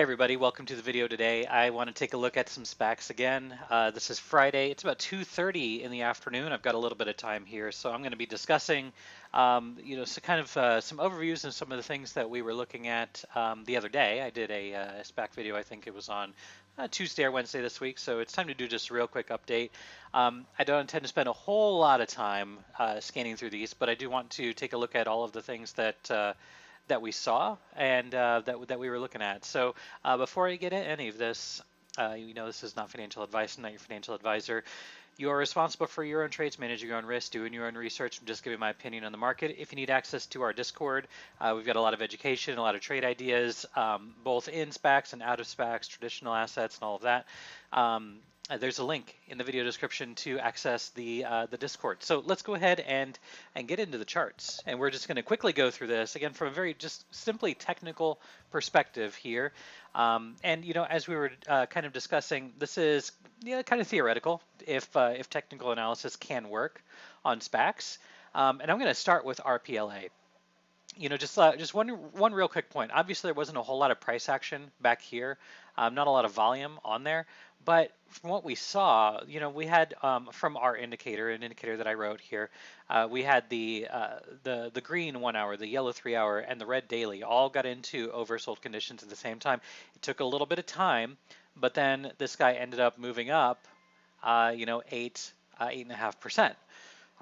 Hey everybody, welcome to the video today. I want to take a look at some SPACs again. This is Friday. It's about 2:30 in the afternoon. I've got a little bit of time here, so I'm going to be discussing, some overviews and some of the things that we were looking at the other day. I did a SPAC video. I think it was on Tuesday or Wednesday this week, so it's time to do just a real quick update. I don't intend to spend a whole lot of time scanning through these, but I do want to take a look at all of the things that we saw and that we were looking at. So before I get into any of this, this is not financial advice. I'm not your financial advisor. You are responsible for your own trades, managing your own risk, doing your own research. I'm just giving my opinion on the market. If you need access to our Discord, we've got a lot of education, a lot of trade ideas, both in SPACs and out of SPACs, traditional assets, and all of that. There's a link in the video description to access the Discord. So let's go ahead and get into the charts. And we're just going to quickly go through this again from a very just simply technical perspective here. As we were kind of discussing, this is kind of theoretical if technical analysis can work on SPACs. And I'm going to start with RPLA. Just one real quick point. Obviously, there wasn't a whole lot of price action back here, not a lot of volume on there. But from what we saw, we had from our indicator, an indicator that I wrote here, we had the green 1 hour, the yellow 3 hour, and the red daily all got into oversold conditions at the same time. It took a little bit of time, but then this guy ended up moving up, 8.5%.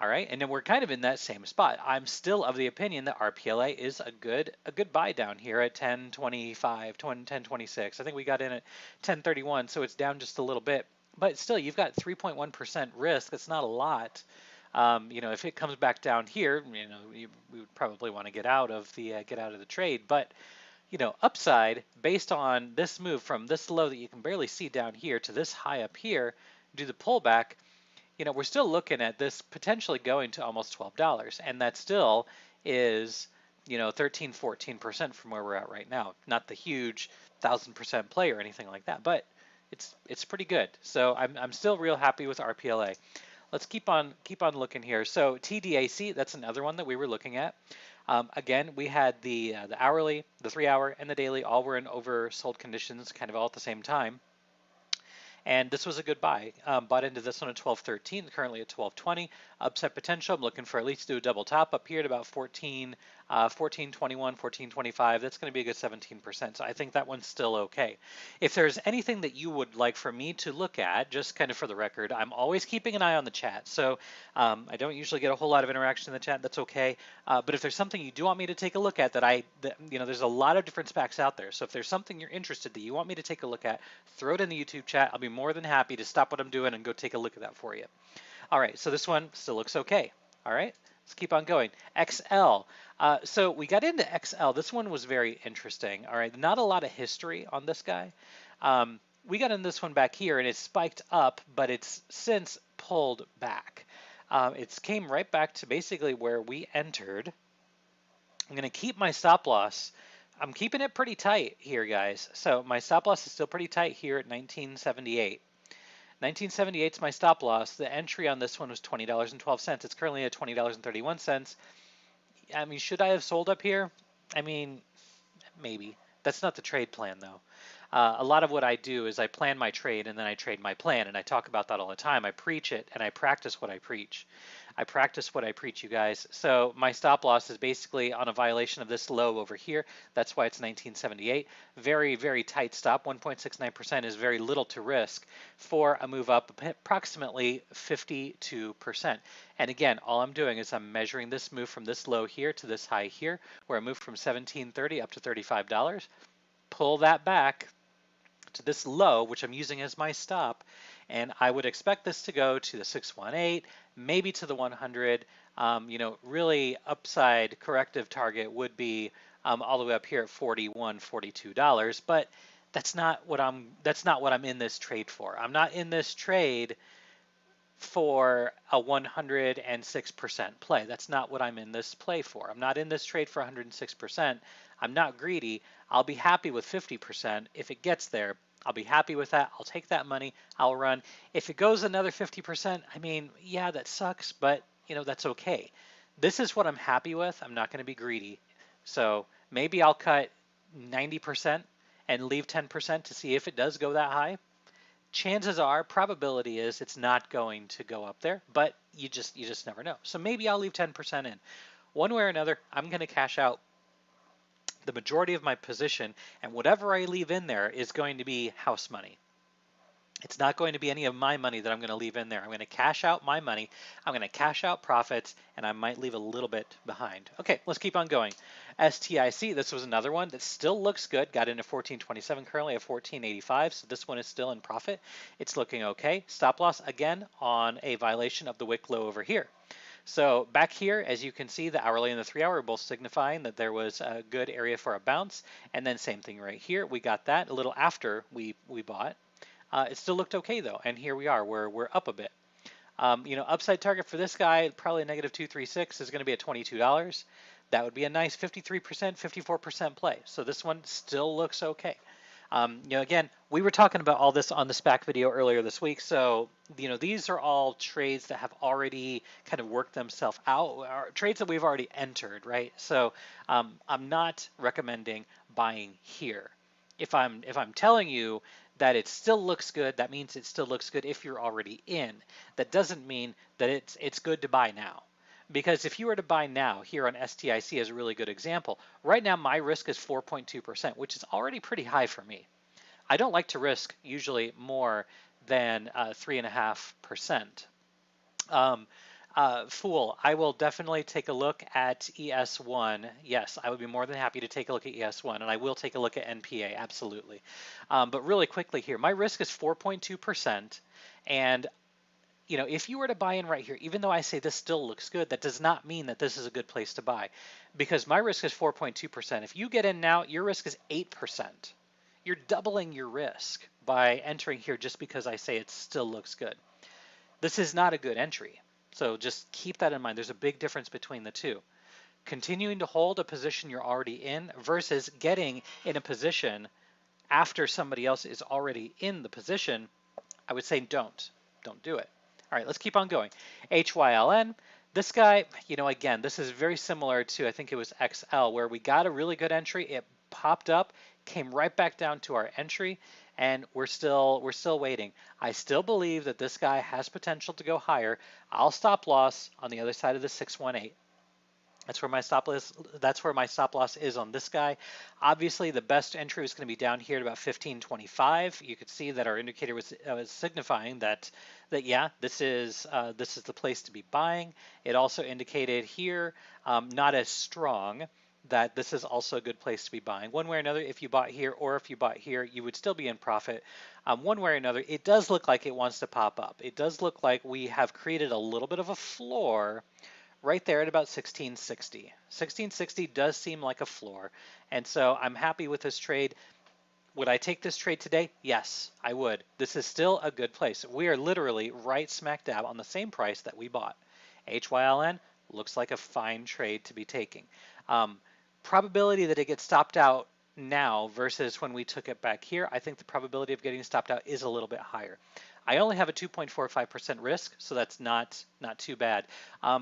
All right, and then we're kind of in that same spot. I'm still of the opinion that RPLA is a good buy down here at 10.25, 10.26. I think we got in at 10.31, so it's down just a little bit. But still, you've got 3.1% risk. That's not a lot. If it comes back down here, we would probably want to get out of the trade. But upside based on this move from this low that you can barely see down here to this high up here, do the pullback. We're still looking at this potentially going to almost $12, and that still is, 13, 14% from where we're at right now. Not the huge 1,000% play or anything like that, but it's pretty good. So I'm still real happy with RPLA. Let's keep on looking here. So TDAC, that's another one that we were looking at. Again, we had the hourly, the 3 hour, and the daily all were in oversold conditions, kind of all at the same time. And this was a good buy. Bought into this one at 12.13, currently at 12.20. Upside potential, I'm looking for at least to do a double top up here at about 14.21, 14.25. That's going to be a good 17%. So I think that one's still okay. If there's anything that you would like for me to look at, just kind of for the record, I'm always keeping an eye on the chat. So I don't usually get a whole lot of interaction in the chat. That's okay. But if there's something you do want me to take a look at there's a lot of different SPACs out there. So if there's something you're interested that you want me to take a look at, throw it in the YouTube chat. I'll be more than happy to stop what I'm doing and go take a look at that for you. All right, so this one still looks okay. All right, let's keep on going. XL. So we got into XL. This one was very interesting. All right, not a lot of history on this guy. We got in this one back here, and it spiked up, but it's since pulled back. It's came right back to basically where we entered. I'm going to keep my stop loss. I'm keeping it pretty tight here, guys. So my stop loss is still pretty tight here at 1978. 1978 is my stop loss. The entry on this one was $20.12. It's currently at $20.31. I mean, should I have sold up here? I mean, maybe. That's not the trade plan, though. A lot of what I do is I plan my trade and then I trade my plan, and I talk about that all the time. I preach it and I practice what I preach. I practice what I preach, you guys. So my stop loss is basically on a violation of this low over here. That's why it's 1978. Very, very tight stop. 1.69% is very little to risk for a move up approximately 52%. And again, all I'm doing is I'm measuring this move from this low here to this high here, where I moved from $17.30 up to $35. Pull that back to this low, which I'm using as my stop, and I would expect this to go to the 618, maybe to the 100. Really upside corrective target would be all the way up here at $41, $42. But that's not what I'm in this trade for. I'm not in this trade for a 106% play. That's not what I'm in this play for. I'm not in this trade for 106%. I'm not greedy. I'll be happy with 50%. If it gets there, I'll be happy with that. I'll take that money. I'll run. If it goes another 50%, I mean, yeah, that sucks, but that's okay. This is what I'm happy with. I'm not going to be greedy. So maybe I'll cut 90% and leave 10% to see if it does go that high, chances are, probability is it's not going to go up there, but you just never know. So maybe I'll leave 10% in. One way or another, I'm going to cash out the majority of my position, and whatever I leave in there is going to be house money. It's not going to be any of my money that I'm going to leave in there. I'm going to cash out my money. I'm going to cash out profits, and I might leave a little bit behind. Okay, let's keep on going. STIC, this was another one that still looks good. Got into 14.27, currently at 14.85, so this one is still in profit. It's looking okay. Stop loss, again, on a violation of the wick low over here. So back here, as you can see, the hourly and the 3 hour are both signifying that there was a good area for a bounce. And then same thing right here. We got that a little after we bought. It still looked okay though, and here we are, we're up a bit. Upside target for this guy, probably negative 236, is going to be at $22. That would be a nice 53%, 54% play. So this one still looks okay. Again, we were talking about all this on the SPAC video earlier this week. So, these are all trades that have already kind of worked themselves out, or trades that we've already entered, right? So I'm not recommending buying here. If I'm telling you that it still looks good, that means it still looks good if you're already in. That doesn't mean that it's good to buy now. Because if you were to buy now, here on STIC is a really good example. Right now, my risk is 4.2%, which is already pretty high for me. I don't like to risk usually more than 3.5%. Fool, I will definitely take a look at ES1. Yes, I would be more than happy to take a look at ES1, and I will take a look at NPA, absolutely. But really quickly here, my risk is 4.2%, and if you were to buy in right here, even though I say this still looks good, that does not mean that this is a good place to buy, because my risk is 4.2%. If you get in now, your risk is 8%. You're doubling your risk by entering here just because I say it still looks good. This is not a good entry. So just keep that in mind. There's a big difference between the two. Continuing to hold a position you're already in versus getting in a position after somebody else is already in the position, I would say don't do it. All right, let's keep on going. HYLN, this guy, again, this is very similar to, I think it was XL, where we got a really good entry. It popped up, came right back down to our entry, and we're still waiting. I still believe that this guy has potential to go higher. I'll stop loss on the other side of the 618. That's where my stop loss is on this guy. Obviously, the best entry is going to be down here at about 1525. You could see that our indicator was signifying that yeah, this is the place to be buying. It also indicated here, not as strong, that this is also a good place to be buying. One way or another, if you bought here or if you bought here, you would still be in profit. One way or another, it does look like it wants to pop up. It does look like we have created a little bit of a floor right there at about 1660. 1660 does seem like a floor, and so I'm happy with this trade. Would I take this trade today? Yes, I would. This is still a good place. We are literally right smack dab on the same price that we bought. HYLN looks like a fine trade to be taking. Probability that it gets stopped out now versus when we took it back here, I think the probability of getting stopped out is a little bit higher. I only have a 2.45% risk, so that's not too bad.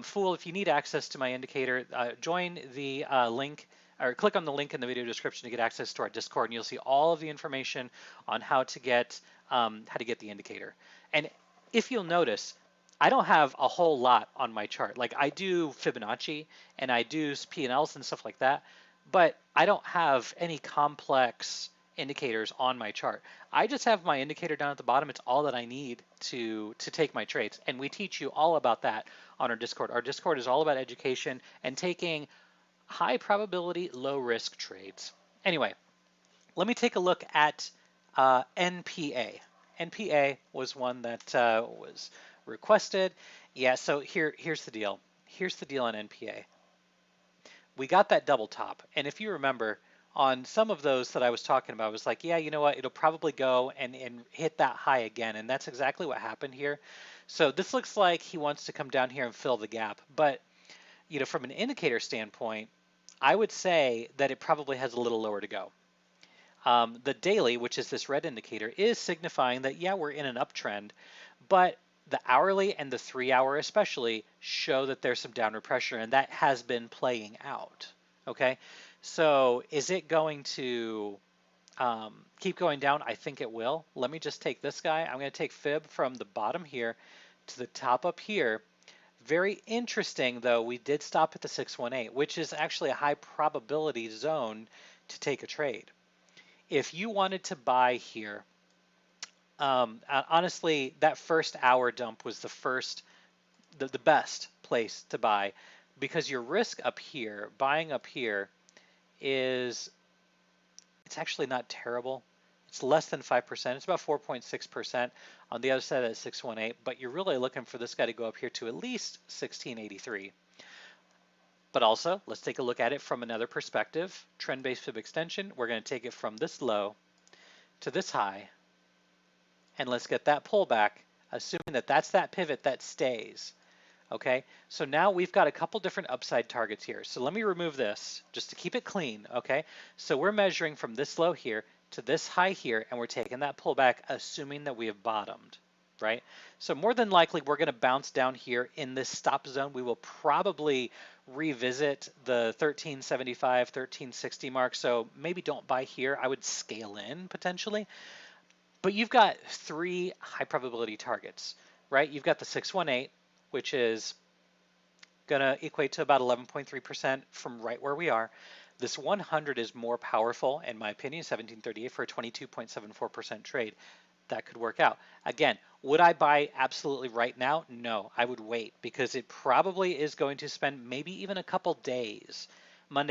Fool, if you need access to my indicator, join the link, or click on the link in the video description to get access to our Discord, and you'll see all of the information on how to get the indicator. And if you'll notice, I don't have a whole lot on my chart. Like, I do Fibonacci and I do P&Ls and stuff like that, but I don't have any complex indicators on my chart. I just have my indicator down at the bottom. It's all that I need to take my trades, and we teach you all about that on our Discord. Our Discord is all about education and taking high probability, low risk trades. Anyway, let me take a look at NPA. NPA was one that was requested. Yeah, so here's the deal. Here's the deal on NPA. We got that double top, and if you remember, on some of those that I was talking about, I was like, yeah, you know what, it'll probably go and hit that high again, and that's exactly what happened here. So this looks like he wants to come down here and fill the gap, but from an indicator standpoint, I would say that it probably has a little lower to go. The daily, which is this red indicator, is signifying that, yeah, we're in an uptrend, but the hourly and the 3 hour especially show that there's some downward pressure, and that has been playing out, okay? So is it going to keep going down? I think it will. Let me just take this guy. I'm going to take fib from the bottom here to the top up here. Very interesting, though, we did stop at the 618, which is actually a high probability zone to take a trade. If you wanted to buy here, honestly, that first hour dump was the best place to buy, because your risk up here, buying up here, it's actually not terrible. It's less than 5%. It's about 4.6% on the other side of that 618, but you're really looking for this guy to go up here to at least 1683. But also, let's take a look at it from another perspective. Trend-based fib extension, we're going to take it from this low to this high, and let's get that pullback, assuming that that's that pivot that stays. Okay, so now we've got a couple different upside targets here. So let me remove this just to keep it clean. Okay, so we're measuring from this low here to this high here, and we're taking that pullback, assuming that we have bottomed, right? So more than likely, we're going to bounce down here in this stop zone. We will probably revisit the 1375, 1360 mark. So maybe don't buy here. I would scale in potentially. But you've got three high probability targets, right? You've got the 618, which is going to equate to about 11.3% from right where we are. This 100 is more powerful, in my opinion, 1738 for a 22.74% trade. That could work out. Again, would I buy absolutely right now? No, I would wait, because it probably is going to spend maybe even a couple days.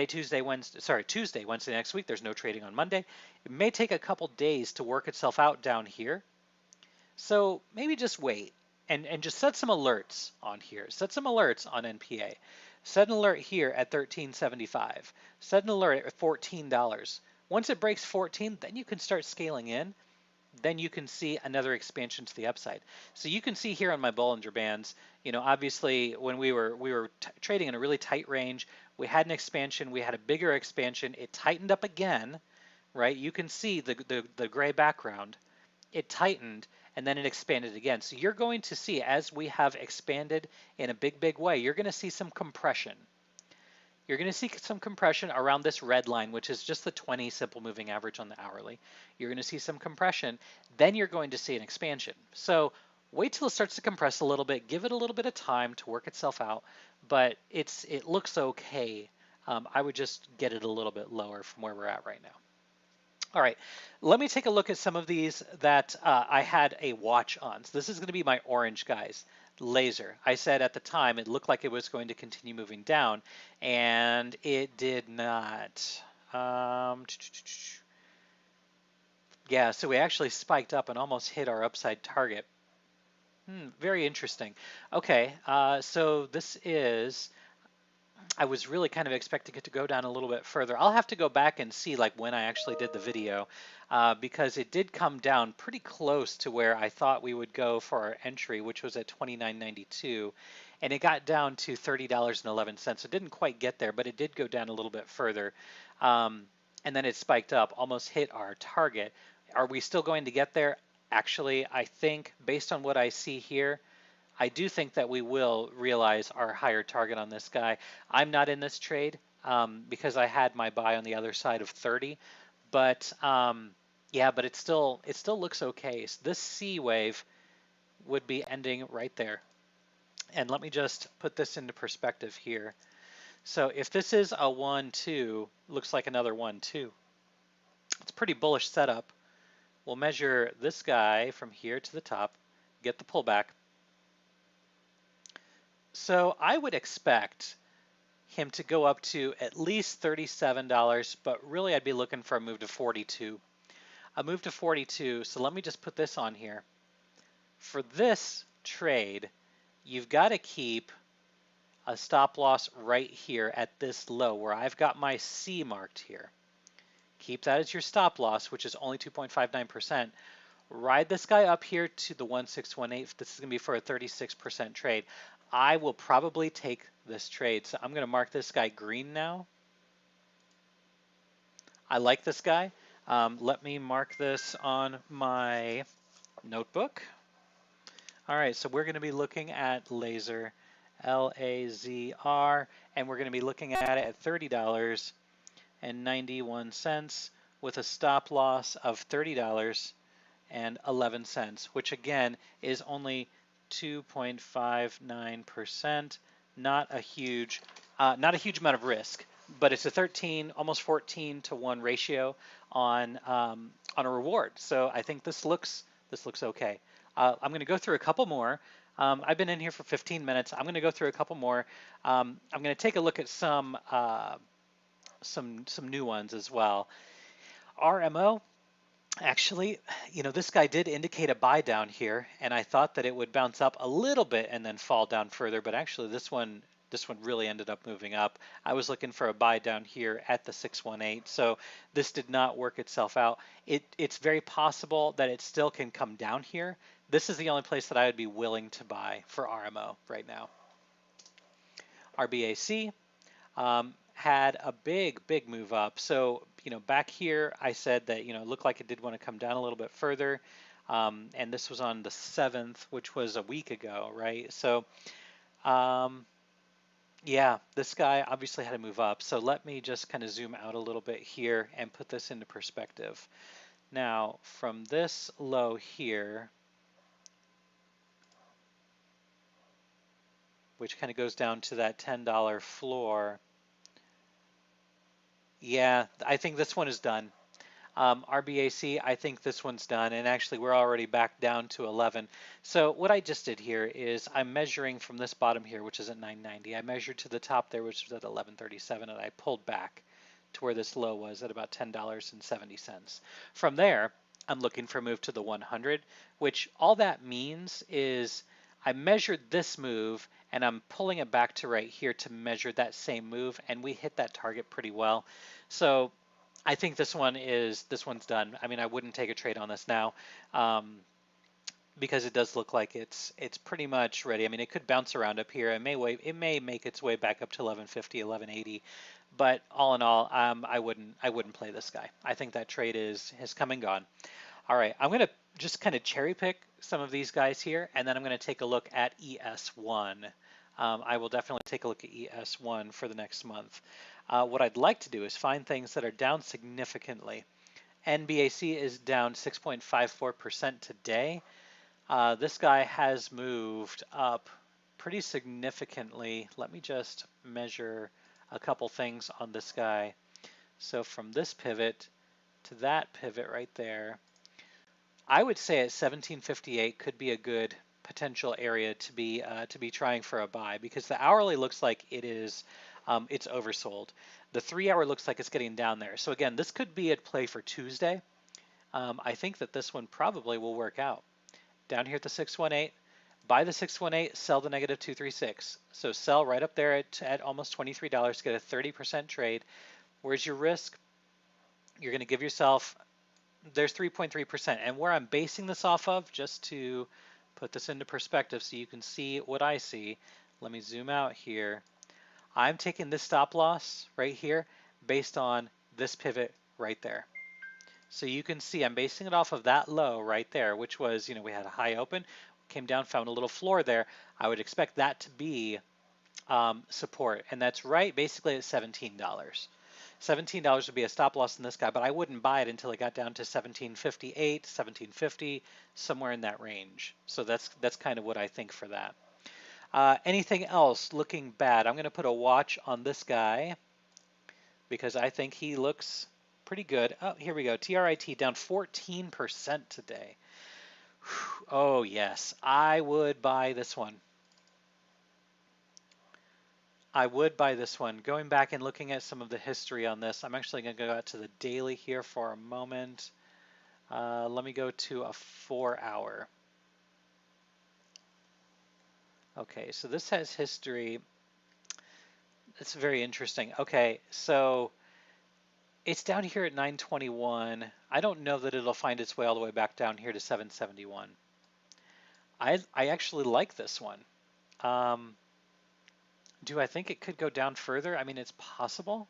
Tuesday, Wednesday next week. There's no trading on Monday. It may take a couple days to work itself out down here. So maybe just wait and just set some alerts on here. Set some alerts on NPA. Set an alert here at 1375. Set an alert at $14. Once it breaks 14, then you can start scaling in. Then you can see another expansion to the upside. So you can see here on my Bollinger Bands, you know, obviously when we were trading in a really tight range, we had an expansion, we had a bigger expansion, it tightened up again, right? You can see the gray background. It tightened and then it expanded again. So you're going to see, as we have expanded in a big way, you're going to see some compression. You're going to see some compression around this red line, which is just the 20 simple moving average on the hourly. You're going to see some compression, then you're going to see an expansion. So wait till it starts to compress a little bit, give it a little bit of time to work itself out, but it looks okay. I would just get it a little bit lower from where we're at right now. All right, let me take a look at some of these that I had a watch on. So this is going to be my orange guys. LAZR. I said at the time it looked like it was going to continue moving down, and it did not. Yeah, so we actually spiked up and almost hit our upside target. Very interesting. Okay, so this is, I was really kind of expecting it to go down a little bit further. I'll have to go back and see like when I actually did the video, because it did come down pretty close to where I thought we would go for our entry, which was at $29.92, and it got down to $30.11. It didn't quite get there, but it did go down a little bit further, and then it spiked up, almost hit our target. Are we still going to get there? Actually, I think based on what I see here, I do think that we will realize our higher target on this guy. I'm not in this trade because I had my buy on the other side of 30, but yeah, but it still looks okay. So this C wave would be ending right there. And let me just put this into perspective here. So if this is a 1-2, looks like another 1-2. It's a pretty bullish setup. We'll measure this guy from here to the top, get the pullback. So I would expect him to go up to at least $37, but really I'd be looking for a move to 42. A move to 42, so let me just put this on here. For this trade, you've got to keep a stop loss right here at this low where I've got my C marked here. Keep that as your stop loss, which is only 2.59%. Ride this guy up here to the 1618. This is going to be for a 36% trade. I will probably take this trade. So I'm going to mark this guy green now. I like this guy. Let me mark this on my notebook. All right, so we're going to be looking at LAZR, LAZR, and we're going to be looking at it at $30.91, with a stop loss of $30.11, which again is only 2.59%. Not a huge amount of risk, but it's a 13, almost 14 to 1 ratio on a reward. So I think this looks okay. I'm going to go through a couple more. I've been in here for 15 minutes. I'm going to go through a couple more. I'm going to take a look at some new ones as well. RMO, actually, this guy did indicate a buy down here, and I thought that it would bounce up a little bit and then fall down further, but actually this one really ended up moving up. I was looking for a buy down here at the 618, so this did not work itself out. It's very possible that it still can come down here. This is the only place that I would be willing to buy for RMO right now. RBAC had a big move up. So, back here I said that, it looked like it did want to come down a little bit further. And this was on the 7th, which was a week ago, right? So, yeah, this guy obviously had to move up. So let me just kind of zoom out a little bit here and put this into perspective. Now, from this low here, which kind of goes down to that $10 floor, yeah, I think this one is done. RBAC, I think this one's done, and actually we're already back down to 11. So what I just did here is I'm measuring from this bottom here, which is at 990. I measured to the top there, which was at 1137, and I pulled back to where this low was at about $10.70. From there, I'm looking for a move to the 100, which all that means is I measured this move and I'm pulling it back to right here to measure that same move, and we hit that target pretty well. So I think this one's done. I mean, I wouldn't take a trade on this now because it does look like it's pretty much ready. I mean, it could bounce around up here. It may make its way back up to 1150, 1180, but all in all, I wouldn't play this guy. I think that trade has come and gone. All right, I'm gonna just kind of cherry pick some of these guys here, and then I'm going to take a look at ES1. I will definitely take a look at ES1 for the next month. What I'd like to do is find things that are down significantly. NBAC is down 6.54% today. This guy has moved up pretty significantly. Let me just measure a couple things on this guy. So from this pivot to that pivot right there, I would say at 1758 could be a good potential area to be trying for a buy, because the hourly looks like it's oversold. The 3-hour looks like it's getting down there. So again, this could be at play for Tuesday. I think that this one probably will work out. Down here at the 618, buy the 618, sell the negative 236. So sell right up there at almost $23, get a 30% trade. Where's your risk? You're going to give yourself, there's 3.3%. And where I'm basing this off of, just to put this into perspective so you can see what I see, let me zoom out here. I'm taking this stop loss right here based on this pivot right there. So you can see I'm basing it off of that low right there, which was, we had a high open, came down, found a little floor there. I would expect that to be support, and that's right basically at $17. $17 would be a stop loss in this guy, but I wouldn't buy it until it got down to 1758, 1750, somewhere in that range. So that's kind of what I think for that. Anything else looking bad? I'm going to put a watch on this guy because I think he looks pretty good. Oh, here we go. TRIT down 14% today. Oh yes, I would buy this one. I would buy this one. Going back and looking at some of the history on this, I'm actually going to go out to the daily here for a moment. Let me go to a 4-hour. Okay, so this has history. It's very interesting. Okay, so it's down here at 921. I don't know that it'll find its way all the way back down here to 771. I actually like this one. Do I think it could go down further? I mean, it's possible,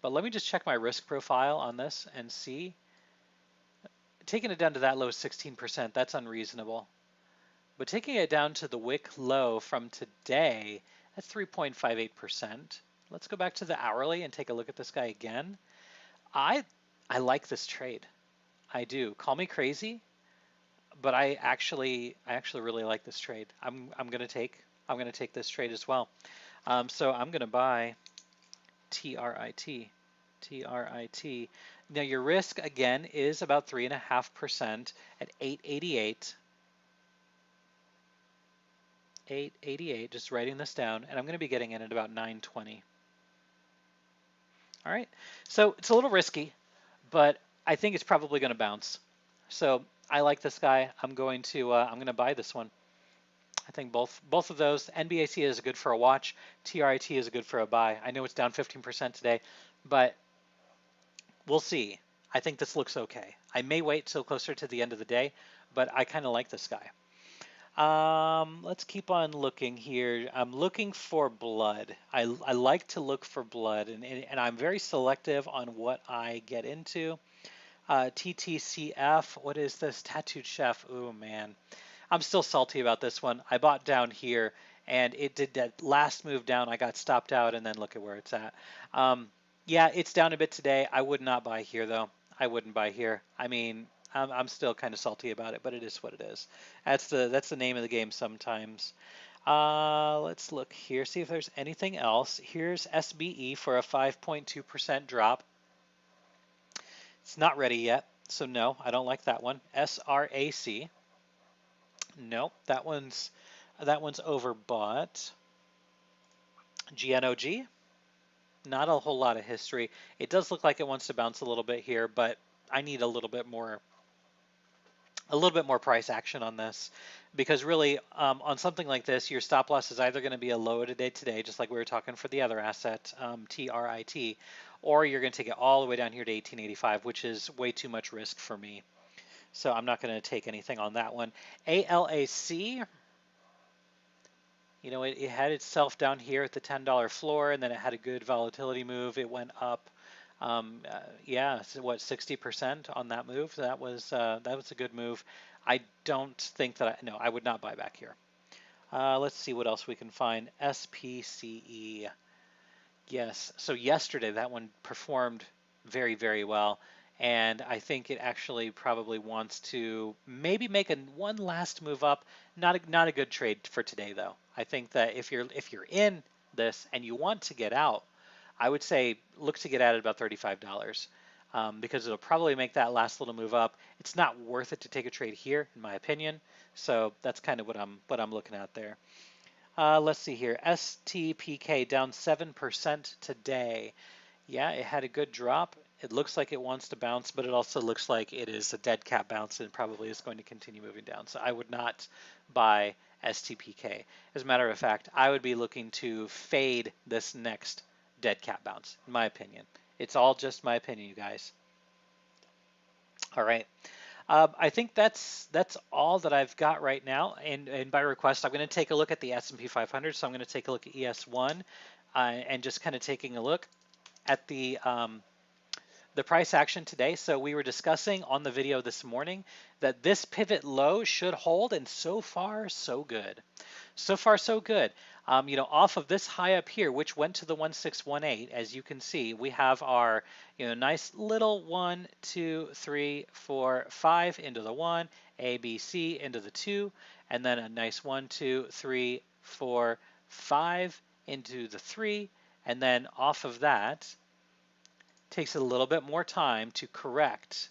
but let me just check my risk profile on this and see. Taking it down to that low 16%, that's unreasonable. But taking it down to the wick low from today, that's 3.58%. Let's go back to the hourly and take a look at this guy again. I I like this trade. I do. Call me crazy, but I actually really like this trade. I'm gonna take this trade as well. So I'm gonna buy TRIT. TRIT. Now your risk again is about 3.5% at 888. 888. Just writing this down, and I'm going to be getting in at about 920. All right. So it's a little risky, but I think it's probably going to bounce. So I like this guy. I'm going to buy this one. I think both of those. NBAC is good for a watch. TRIT is good for a buy. I know it's down 15% today, but we'll see. I think this looks okay. I may wait till closer to the end of the day, but I kind of like this guy. Let's keep on looking here. I'm looking for blood. I like to look for blood, and I'm very selective on what I get into. TTCF, what is this? Tattooed Chef. Oh man, I'm still salty about this one. I bought down here, and it did that last move down. I got stopped out, and then look at where it's at. Yeah, it's down a bit today. I would not buy here though. I wouldn't buy here. I mean, I'm still kind of salty about it, but it is what it is. That's the name of the game sometimes. Let's look here, see if there's anything else. Here's SBE for a 5.2% drop. It's not ready yet, so no, I don't like that one. SRAC. Nope, that one's overbought. GNOG. Not a whole lot of history. It does look like it wants to bounce a little bit here, but I need a little bit more price action on this, because really on something like this, your stop loss is either going to be a low today, just like we were talking for the other asset, TRIT, or you're going to take it all the way down here to 1885, which is way too much risk for me. So I'm not going to take anything on that one. ALAC, you know, it had itself down here at the $10 floor, and then it had a good volatility move. It went up. Yeah, so what, 60% on that move? That was a good move. I don't think that no, I would not buy back here. Let's see what else we can find. SPCE. Yes, so yesterday that one performed very, very well, and I think it actually probably wants to maybe make one last move up. Not a good trade for today though. I think that if you're in this and you want to get out, I would say look to get out at about $35, because it'll probably make that last little move up. It's not worth it to take a trade here, in my opinion. So that's kind of what I'm looking at there. Let's see here. STPK down 7% today. Yeah, it had a good drop. It looks like it wants to bounce, but it also looks like it is a dead cat bounce and probably is going to continue moving down. So I would not buy STPK. As a matter of fact, I would be looking to fade this next dead cat bounce, in my opinion. It's all just my opinion, you guys. All right. I think that's all that I've got right now. And by request, I'm going to take a look at the S&P 500. So I'm going to take a look at ES1 and just kind of taking a look at the price action today. So we were discussing on the video this morning that this pivot low should hold, and so far so good. So far so good. You know, off of this high up here, which went to the 1618, as you can see, we have our, you know, nice little 1, 2, 3, 4, 5 into the 1, A, B, C into the 2, and then a nice 1, 2, 3, 4, 5 into the 3, and then off of that, takes a little bit more time to correct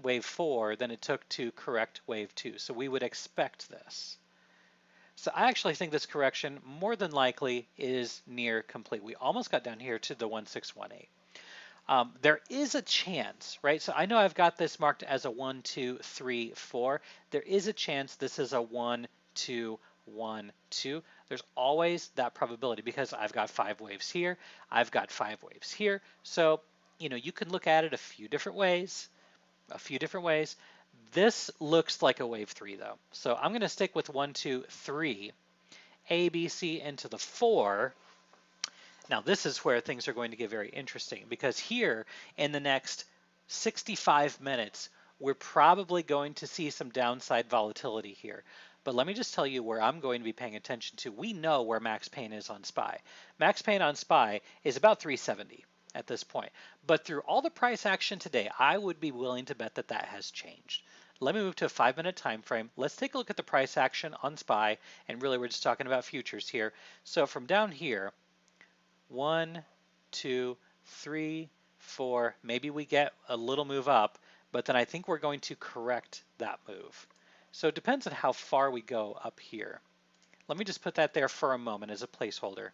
wave 4 than it took to correct wave 2. So we would expect this. So I actually think this correction more than likely is near complete. We almost got down here to the 1618. There is a chance, right? So I know I've got this marked as a 1, 2, 3, 4. There is a chance this is a 1, 2, 1, 2. There's always that probability because I've got 5 waves here. I've got 5 waves here. So, you know, you can look at it a few different ways. This looks like a wave 3 though. So I'm going to stick with 1, 2, 3, A, B, C into the 4. Now this is where things are going to get very interesting, because here in the next 65 minutes, we're probably going to see some downside volatility here. But let me just tell you where I'm going to be paying attention to. We know where max pain is on SPY. Max pain on SPY is about 370. at this point. But through all the price action today, I would be willing to bet that that has changed. Let me move to a 5-minute time frame. Let's take a look at the price action on SPY, and really we're just talking about futures here. So from down here, 1, 2, 3, 4, maybe we get a little move up, but then I think we're going to correct that move. So it depends on how far we go up here. Let me just put that there for a moment as a placeholder.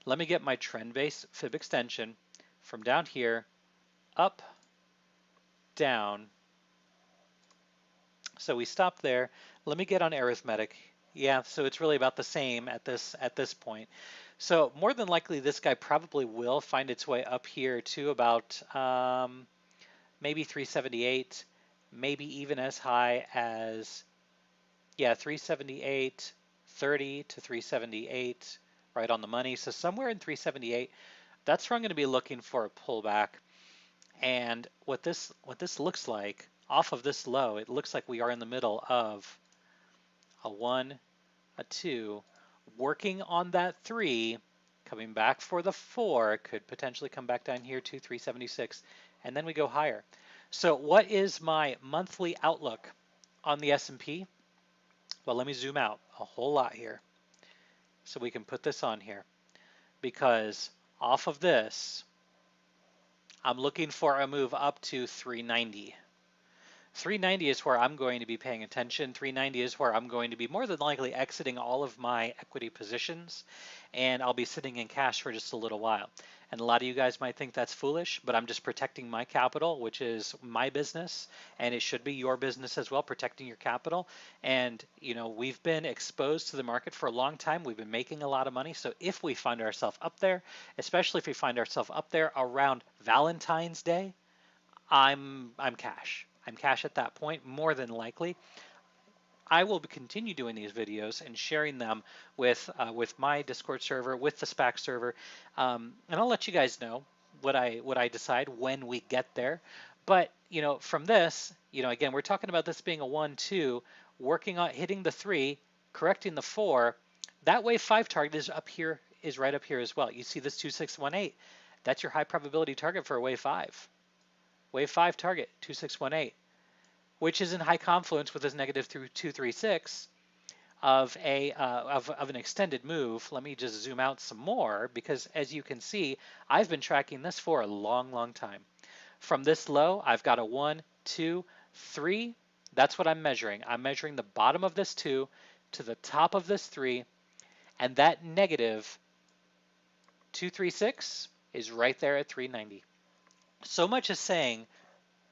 Let me get my trend-based fib extension from down here, up, down. So we stop there. Let me get on arithmetic. Yeah, so it's really about the same at this point. So more than likely, this guy probably will find its way up here to about maybe 378, maybe even as high as, yeah, 378, 30 to 378, right on the money. So somewhere in 378, that's where I'm going to be looking for a pullback. And what this looks like off of this low, it looks like we are in the middle of a 1, a 2, working on that 3, coming back for the 4, could potentially come back down here to 376, and then we go higher. So what is my monthly outlook on the S&P? Well, let me zoom out a whole lot here so we can put this on here, because off of this, I'm looking for a move up to 390. 390 is where I'm going to be paying attention. 390 is where I'm going to be more than likely exiting all of my equity positions, and I'll be sitting in cash for just a little while. And a lot of you guys might think that's foolish, but I'm just protecting my capital, which is my business, and it should be your business as well, protecting your capital. And you know, we've been exposed to the market for a long time. We've been making a lot of money. So if we find ourselves up there, especially if we find ourselves up there around Valentine's Day, I'm cash. I'm cash at that point, more than likely. I will continue doing these videos and sharing them with my Discord server, with the SPAC server, and I'll let you guys know what I decide when we get there. But you know, from this, you know, again, we're talking about this being a 1-2, working on hitting the 3, correcting the 4. That wave 5 target is up here, is right up here as well. You see this 2618. That's your high probability target for a wave 5. Wave 5 target, 2618, which is in high confluence with this negative through 236 of an extended move. Let me just zoom out some more, because as you can see, I've been tracking this for a long time. From this low, I've got a 1, 2, 3. That's what I'm measuring. I'm measuring the bottom of this 2 to the top of this 3, and that negative 236 is right there at 390. So much as saying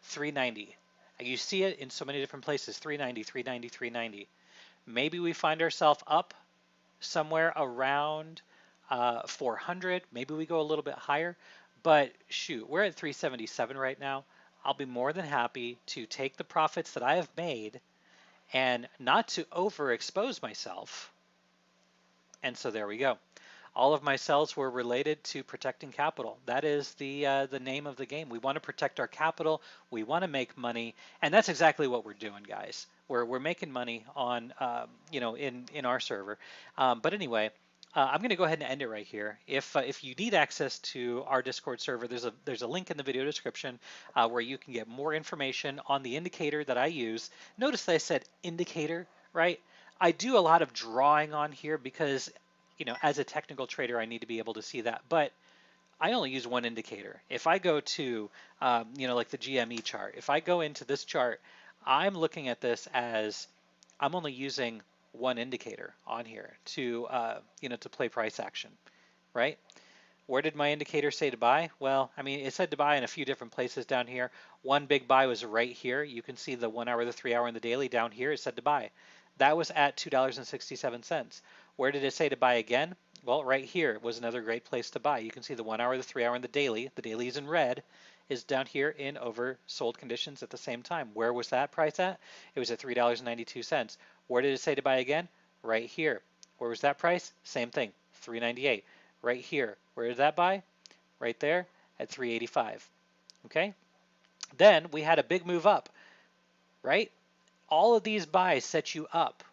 390. You see it in so many different places, 390, 390, 390. Maybe we find ourselves up somewhere around 400. Maybe we go a little bit higher. But shoot, we're at 377 right now. I'll be more than happy to take the profits that I have made and not to overexpose myself. And so there we go. All of my sells were related to protecting capital. That is the name of the game. We want to protect our capital. We want to make money, and that's exactly what we're doing, guys. We're making money on you know, in our server. But anyway, I'm going to go ahead and end it right here. If you need access to our Discord server, there's a link in the video description where you can get more information on the indicator that I use. Notice that I said indicator, right? I do a lot of drawing on here because, you know, as a technical trader, I need to be able to see that. But I only use one indicator. If I go to, you know, like the GME chart, if I go into this chart, I'm looking at this as I'm only using one indicator on here to, you know, to play price action, right? Where did my indicator say to buy? Well, I mean, it said to buy in a few different places down here. One big buy was right here. You can see the 1 hour, the 3 hour, and the daily down here. It said to buy. That was at $2.67. Where did it say to buy again? Well, right here was another great place to buy. You can see the 1 hour, the 3 hour, and the daily. The daily is in red, is down here in oversold conditions at the same time. Where was that price at? It was at $3.92. Where did it say to buy again? Right here. Where was that price? Same thing, $3.98. Right here. Where did that buy? Right there at $3.85. Okay? Then we had a big move up, right? All of these buys set you up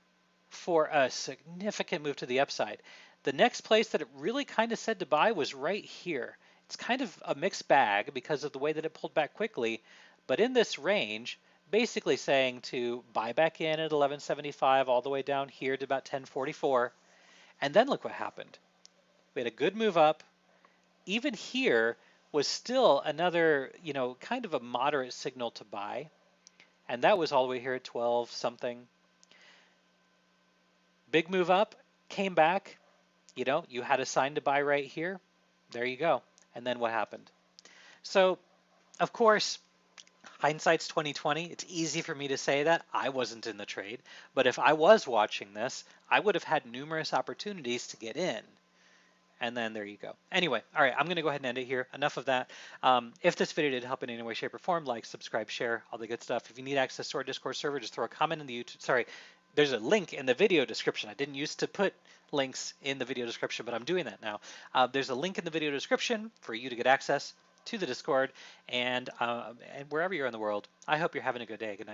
for a significant move to the upside. The next place that it really kind of said to buy was right here. It's kind of a mixed bag because of the way that it pulled back quickly, but in this range, basically saying to buy back in at 1175 all the way down here to about 1044, and then look what happened. We had a good move up. Even here was still another, kind of a moderate signal to buy, and that was all the way here at 12 something. Big move up, came back, you had a sign to buy right here. There you go. And then what happened? So, of course, hindsight's 2020. It's easy for me to say that. I wasn't in the trade, but if I was watching this, I would have had numerous opportunities to get in. And then there you go. Anyway, all right, I'm going to go ahead and end it here. Enough of that. If this video did help in any way, shape, or form, like, subscribe, share, all the good stuff. If you need access to our Discord server, just throw a comment in the YouTube. Sorry, there's a link in the video description. I didn't used to put links in the video description, but I'm doing that now. There's a link in the video description for you to get access to the Discord and wherever you're in the world. I hope you're having a good day. Good night.